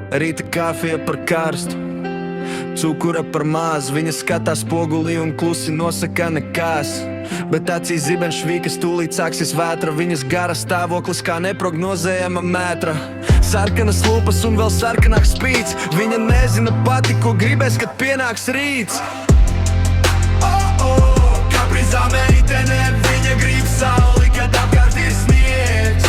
Rīta kafija par karstu, cukura par maz. Viņa skatās spogulī un klusi nosaka nekas. Bet acīs zibens švīkas, tūlīt sāksies vētra. Viņas gara stāvoklis kā neprognozējama metra. Sarkanas lūpas un vēl sarkanāks spīts. Viņa nezina pati, ko gribēs, kad pienāks rīts. Kaprizā meitene, viņa grib sauli, kad apkārt ir sniegs.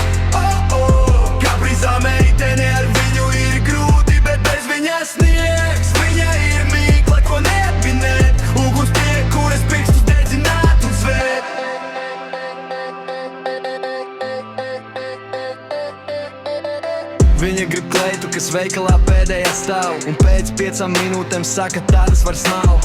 Kaprizā meitene, ar viņu ir grūti, bet bez viņas sniegs. Viņa ir mīkla, ko neatminēt, uguns pie kuras pirkstus dedzināt un svēt. Viņa grib kleitu, kas veikalā pēdējā stāv, un pēc 5 minūtēm saka, tādas vairs nav.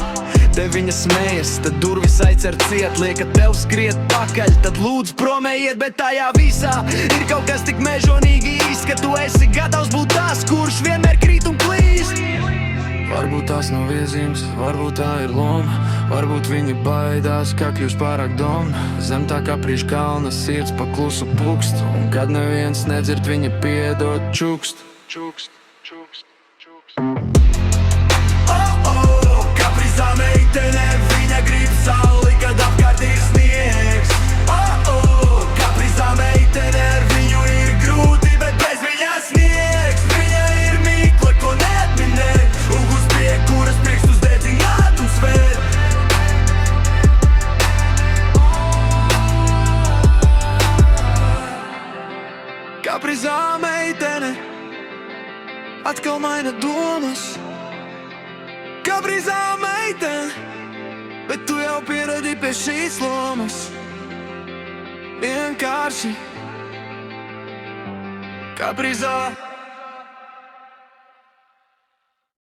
Te viņa smējas, tad durvis aicer ciet, lieka tev skriet pakaļ, tad lūdzu promējiet, bet tajā visā ir kaut kas tik mežonīgi īsts, ka tu esi gatavs būt tās, kurš vienmēr krīt un klīst. Varbūt tās nav viezīmes, varbūt tā ir loma, varbūt viņi baidās, kā kļūst pārāk doma. Zem tā kaprīša kalna sirds pa klusu pukst, un kad neviens nedzird, viņa piedod čukst. Čukst, čukst, čukst. Kaprizā meitene, viņa grib sauli, kad apkārt ir sniegs. Kaprizā meitene, ar viņu ir grūti, bet bez viņas sniegs. Viņa ir mīkla, ko neatminēt, uguns pie kuras pirkstus dedzināt un svēt. Kaprizā meitene atkal maina domas. Kaprizā meitene, bet tu jau pieradi pie šīs lomas. Vienkārši Kaprizā